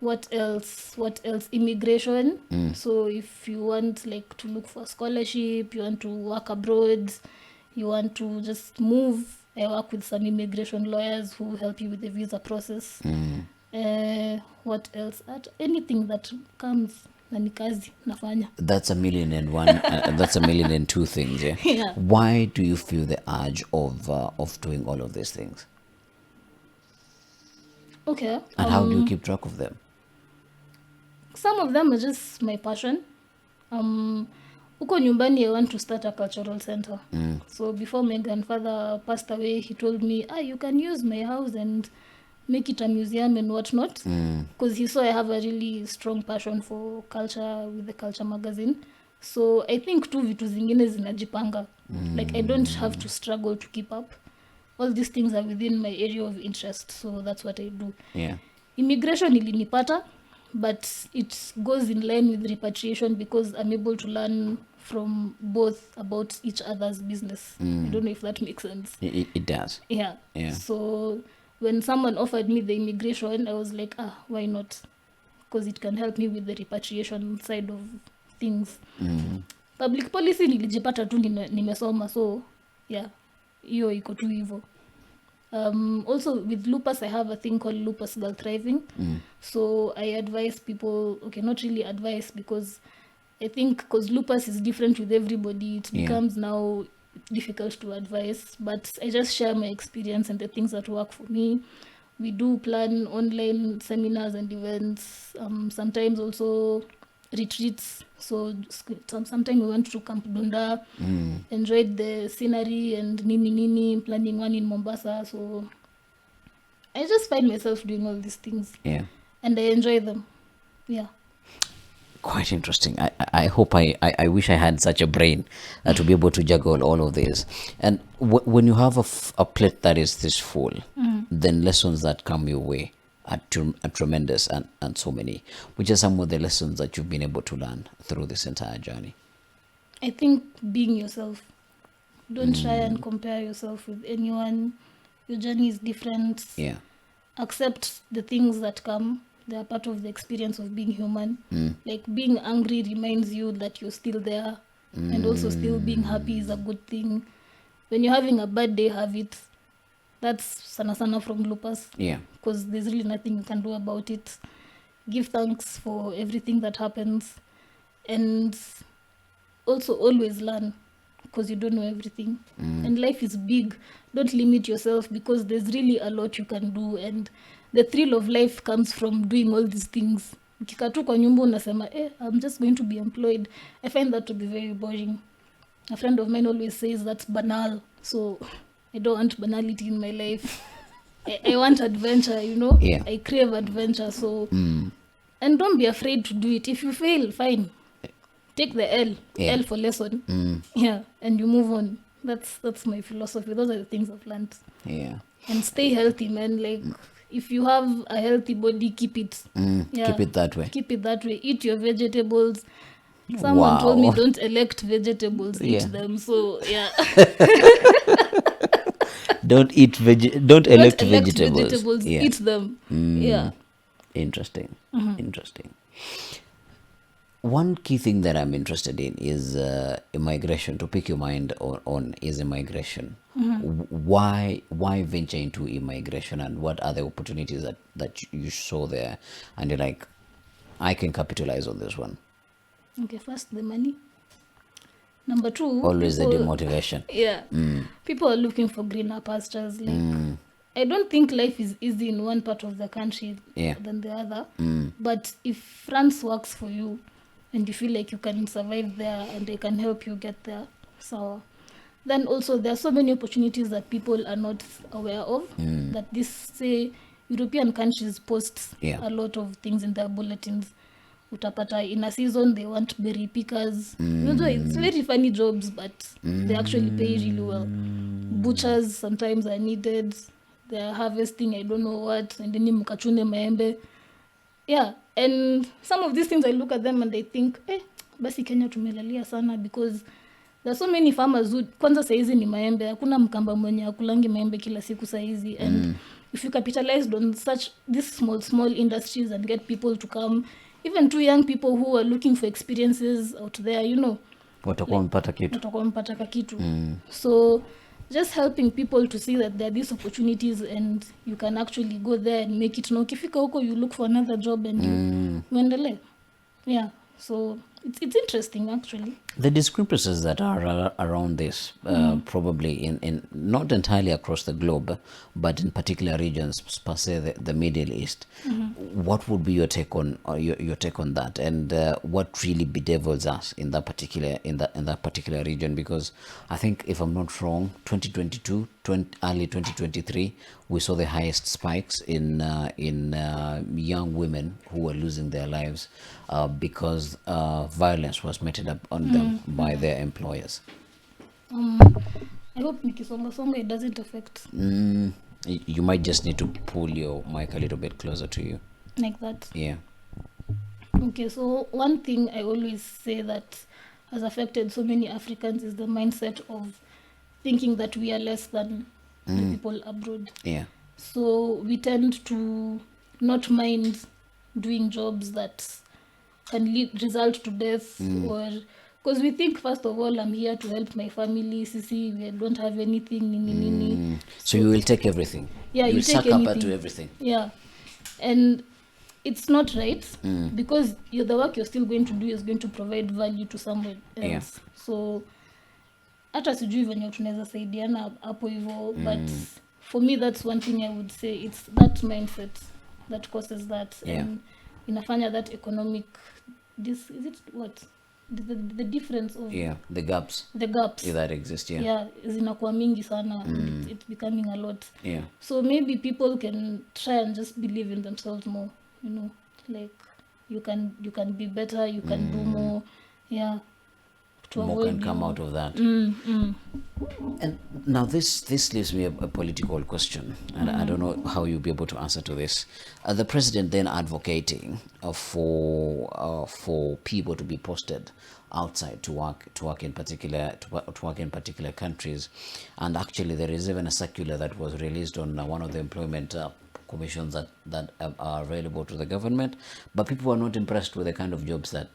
What else? Immigration. So if you want like to look for scholarship, you want to work abroad, you want to just move, I work with some immigration lawyers who help you with the visa process. What else? Anything that comes na ni kazi nafanya. That's 1,000,001. That's 1,000,002 things. Yeah? Yeah. Why do you feel the urge of doing all of these things? Okay. And how do you keep track of them? Some of them are just my passion. Uko nyumbani, I want to start a cultural center. So before my grandfather passed away, he told me, you can use my house and make it a museum and whatnot. Because he saw I have a really strong passion for culture with the culture magazine. So I think tu vitu zingine zinajipanga. Like I don't have to struggle to keep up. All these things are within my area of interest. So that's what I do. Yeah. Immigration ilinipata, but it goes in line with repatriation because I'm able to learn from both about each other's business. I don't know if that makes sense. It does. Yeah. So when someone offered me the immigration, I was like, why not? Because it can help me with the repatriation side of things. Public policy nilijipata tu nimesoma, so yeah, hiyo iko tu hivyo. Also with Lupus, I have a thing called Lupus Girl Thriving. So I advise people, okay, not really advice, because I think because Lupus is different with everybody, it becomes now difficult to advise, but I just share my experience and the things that work for me. We do plan online seminars and events, sometimes also retreats. So sometimes we went to Camp Dunda, enjoyed the scenery and nini, planning one in Mombasa. So I just find myself doing all these things. Yeah. And I enjoy them. Yeah. Quite interesting. I hope I wish I had such a brain to be able to juggle all of this. And when you have a plate that is this full, then lessons that come your way, are tremendous, and so many. Which are some of the lessons that you've been able to learn through this entire journey? I think being yourself. Don't try and compare yourself with anyone. Your journey is different. Yeah. Accept the things that come. They are part of the experience of being human. Like being angry reminds you that you're still there. And also still being happy is a good thing. When you're having a bad day, have it. That's sana from Lupus. Yeah. Because there's really nothing you can do about it. Give thanks for everything that happens. And also always learn, because you don't know everything. And life is big. Don't limit yourself, because there's really a lot you can do, and the thrill of life comes from doing all these things. Ukikaa tu kwa nyumba unasema I'm just going to be employed. I find that to be very boring. A friend of mine always says that's banal, so I don't want banality in my life. I want adventure, Yeah. I crave adventure. So and don't be afraid to do it. If you fail, fine, take the L. Yeah. L for lesson. Yeah, and you move on. That's my philosophy. Those are the things I've learned. Yeah. And stay healthy, man. Like if you have a healthy body, keep it. Keep it that way. Keep it that way. Eat your vegetables. Someone told me don't elect vegetables, Yeah. eat them. So yeah. Don't elect Don't elect vegetables. Yeah. Eat them. Yeah. Interesting. Interesting. One key thing that I'm interested in is immigration. To pick your mind on is immigration. Why venture into immigration, and what are the opportunities that you saw there, and you're like, I can capitalize on this one? Okay, first the money. Number two, Always the demotivation. Yeah. People are looking for greener pastures. Like I don't think life is easy in one part of the country than the other. But if France works for you and you feel like you can survive there and they can help you get there, so then also there are so many opportunities that people are not aware of, that this, say, European countries post a lot of things in their bulletins. Utapata in a season they want berry pickers. It's very funny jobs, but they actually pay really well. Butchers sometimes are needed. They're harvesting I don't know what, and then mkachune maembe. Yeah, and some of these things I look at them and I think basi Kenya tumelalia sana, because there are so many farmers who kwanza saizi ni maembe, hakuna mkamba mwenye akulangi maembe kila siku saizi. And if you capitalized on such these small industries and get people to come, even two young people who are looking for experiences out there, watakuwa wamepata kitu. So just helping people to see that there are these opportunities and you can actually go there and make it. Ukifika huko, you look for another job and you muendelee. Yeah, so it's interesting actually. The discrepancies that are around this, probably in not entirely across the globe, but in particular regions, per se the Middle East. What would be your take on your take on that, and what really bedevils us in that particular region? Because I think, if I'm not wrong, 2022, early 2023, we saw the highest spikes in young women who were losing their lives because violence was meted up on them by their employers. I hope nikisonga it doesn't affect. You might just need to pull your mic a little bit closer to you. Like that? Yeah. Okay, so one thing I always say that has affected so many Africans is the mindset of thinking that we are less than the people abroad. Yeah. So we tend to not mind doing jobs that can result to death, or because we think, first of all, I'm here to help my family. Sisi, we don't have anything. Nini. So you will take everything. Yeah, you take suck up anything. to everything. Yeah, and it's not right, because the work you're still going to do is going to provide value to someone else. Yeah. So hata sijui venye tunaweza saidiana hapo hivyo, but for me that's one thing I would say, it's that mindset that causes that. Yeah. And inafanya that economic the difference of the gaps that exist zinakuwa mingi sana. It's becoming a lot. Yeah. So maybe people can try and just believe in themselves more, like you can be better, you can do more. Yeah, to more avoid can come you. out of that. And now this leaves me a political question, and I don't know how you'll be able to answer to this. The president then advocating for people to be posted outside to work in particular countries, and actually there is even a circular that was released on one of the employment commissions that are available to the government, but people were not impressed with the kind of jobs that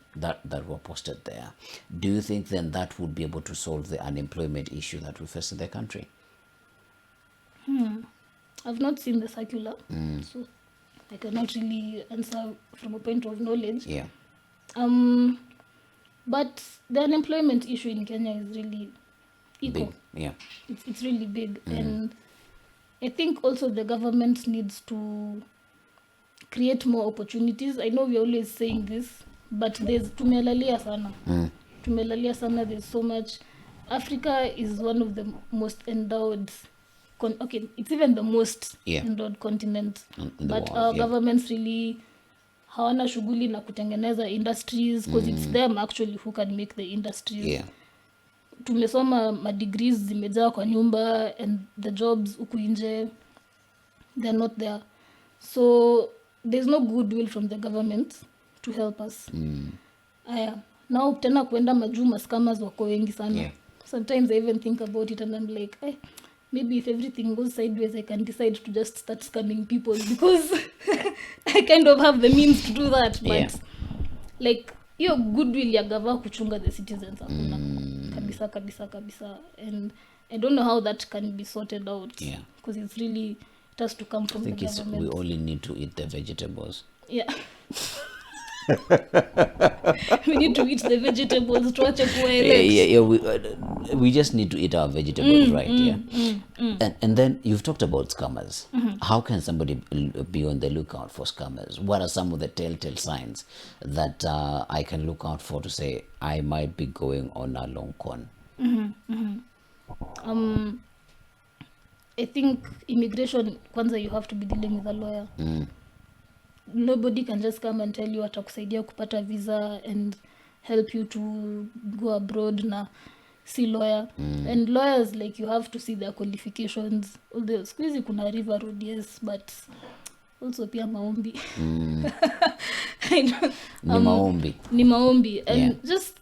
were posted there. Do you think then that would be able to solve the unemployment issue that we face in the country? I've not seen the circular, so I cannot really answer from a point of knowledge. Yeah. But the unemployment issue in Kenya is really equal. Big. Yeah. It's really big, and I think also the government needs to create more opportunities. I know we're always saying this, but there's tumelalia sana. Tumelalia sana. There's so much. Africa is one of the most endowed. It's even the most endowed continent. But world, our governments really hawana shughuli na kutengeneza industries, because it's them actually who can make the industries. Yeah. Tumesoma madegrees zimejaa kwa nyumba, and the jobs huku nje they're not there, so there's no goodwill from the government to help us. Now tena kuenda majuu scammers wako wengi sana. Sometimes I even think about it and I'm like, maybe if everything goes sideways I can decide to just start scamming people, because I kind of have the means to do that, but like hiyo goodwill ya gava kuchunga the citizens hakuna kabisa, and I don't know how that can be sorted out, because it's really, it has to come from the government. We only need to eat the vegetables. We need to eat the vegetables, tuache kuwa we just need to eat our vegetables, right? And then you've talked about scammers. How can somebody be on the lookout for scammers? What are some of the telltale signs that I can look out for to say I might be going on a long con? I think immigration, kwanza you have to be dealing with a lawyer. Nobody can just come and tell you atakusaidia kupata visa and help you to go abroad na si lawyer. And lawyers, like, you have to see their qualifications. Although squeezy kuna river road, yes, but also pia maombi. Ni maombi. And just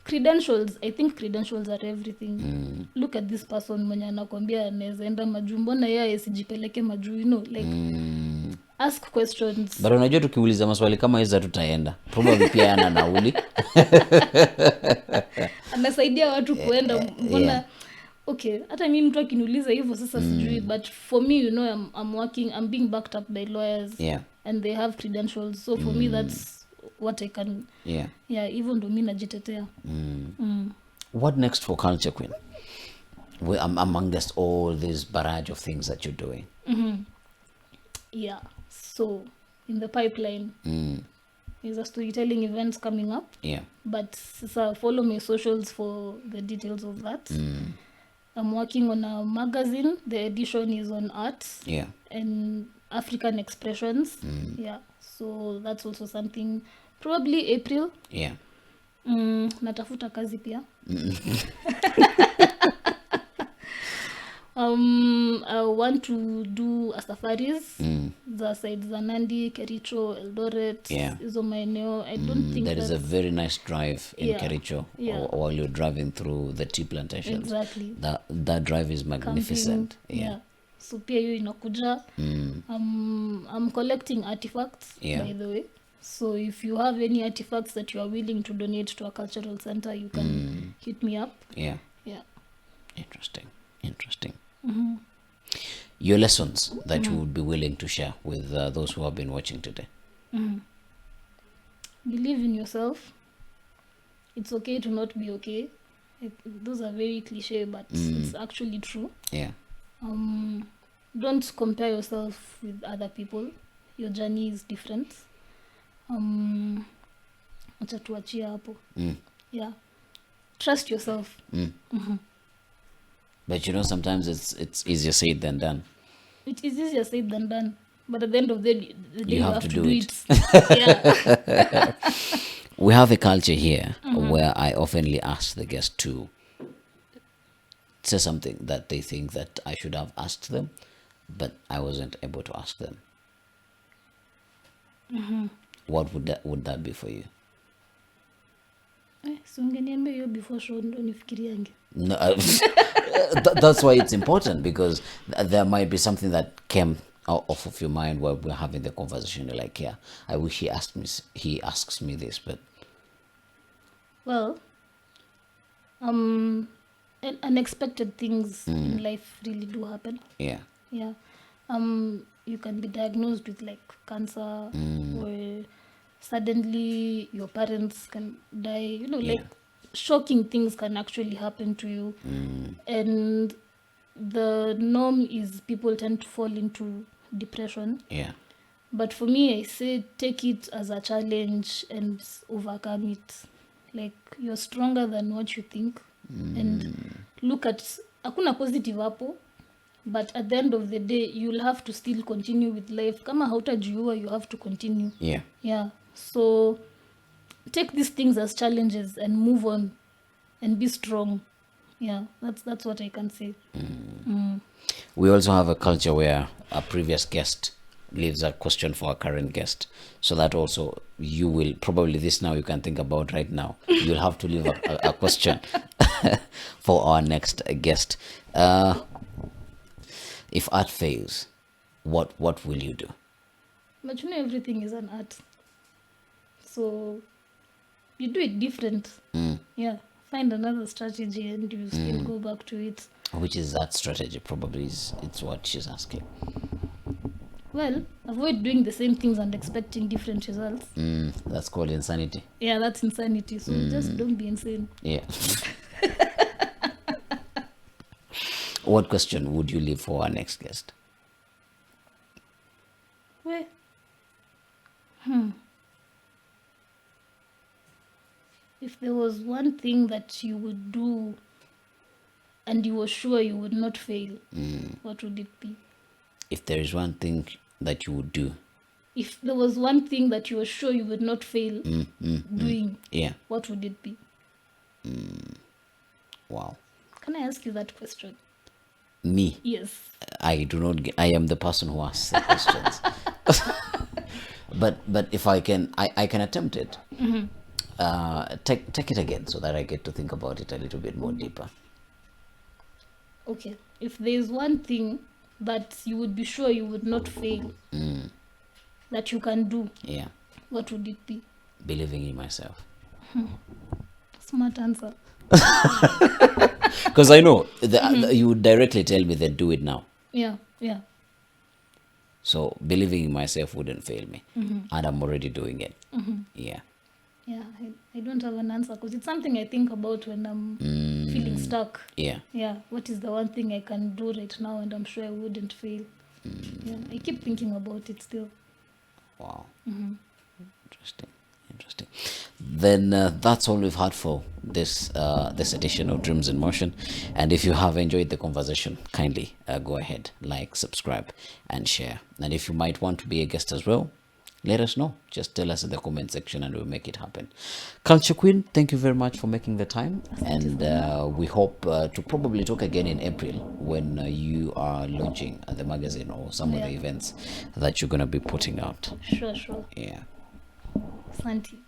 credentials. I think credentials are everything. Look at this person mwenye anakwambia anaweza enda majuu, mbona yeye asijipeleke majuu, you know, like ask questions. But unajua tukiuliza maswali kama hizo tutaenda probably pia ana nauli. Anasaidia watu kuenda, mbona okay, hata mimi mtu akiniuliza hivyo sasa sijui, but for me, you know, I'm being backed up by lawyers, and they have credentials, so for me that's what I can even ndo mimi najitetea. What next for Culture Queen? Amongst all this barrage of things that you're doing. So in the pipeline is a storytelling events coming up, but follow my socials for the details of that. I'm working on a magazine. The edition is on arts and African expressions. So that's also something, probably April. Natafuta kazi pia. I want to do a safaris the sides za Nandi, Kericho, Eldoret, hizo maeneo. I don't think there is a very nice drive in Kericho while you're driving through the tea plantations. Exactly. That drive is magnificent. Camping, so pia hiyo inakuja. I'm collecting artifacts, by the way. So if you have any artifacts that you are willing to donate to a cultural center, you can hit me up. Interesting. Your lessons that you would be willing to share with those who have been watching today. Believe in yourself. It's okay to not be okay. Those are very cliche, but it's actually true. Don't compare yourself with other people. Your journey is different. Acha tuachie hapo. Trust yourself. But you know, sometimes it's easier said than done. It is easier said than done. But at the end of the day, you have to do it. We have a culture here where I oftenly ask the guest to say something that they think that I should have asked them, but I wasn't able to ask them. What would that be for you? So ungeniambia hiyo before show ndo nifikiriange. No, that's why it's important, because there might be something that came off of your mind while we're having the conversation. You're like, yeah, I wish he asks me this, but Well, unexpected things in life really do happen. yeah, Yeah. You can be diagnosed with like cancer, or suddenly your parents can die. Like shocking things can actually happen to you. And the norm is people tend to fall into depression. yeah, But for me, I say take it as a challenge and overcome it. Like you're stronger than what you think. And look at, hakuna positive hapo, but at the end of the day, you'll have to still continue with life. Kama hautajiua, you have to continue. yeah. Yeah. So take these things as challenges and move on and be strong. Yeah, that's what I can say. We also have a culture where a previous guest leaves a question for a current guest, so that also you will probably, this now you can think about right now, you'll have to leave a question for our next guest. If art fails, what will you do? But everything is an art. So you do it different. Yeah. Find another strategy and you still go back to it. Which is that strategy? Probably it's what she's asking. Well, avoid doing the same things and expecting different results. That's called insanity. Yeah, that's insanity. So just don't be insane. Yeah. What question would you leave for our next guest? Well, if there was one thing that you would do and you were sure you would not fail, what would it be? If there is one thing that you would do. If there was one thing that you were sure you would not fail doing, Yeah. what would it be? Wow. Can I ask you that question? Me? Yes. I do not I am the person who asks the questions. But if I can attempt it. Take it again so that I get to think about it a little bit more deeper. Okay. If there's one thing that you would be sure you would not fail, that you can do, Yeah. what would it be? Believing in myself. Smart answer. Because I know you would directly tell me that do it now. Yeah. So believing in myself wouldn't fail me. And I'm already doing it. Yeah. Yeah, I don't have an answer because it's something I think about when I'm feeling stuck. Yeah. Yeah, what is the one thing I can do right now and I'm sure I wouldn't fail? Yeah, I keep thinking about it still. Wow. Interesting. Then that's all we've had for this edition of Dreams in Motion. And if you have enjoyed the conversation, kindly go ahead, like, subscribe, and share. And if you might want to be a guest as well, let us know. Just tell us in the comment section and we'll make it happen. Culture Queen, thank you very much for making the time. And we hope to probably talk again in April when you are launching the magazine or some of the events that you're going to be putting out. Sure. Yeah. Santi.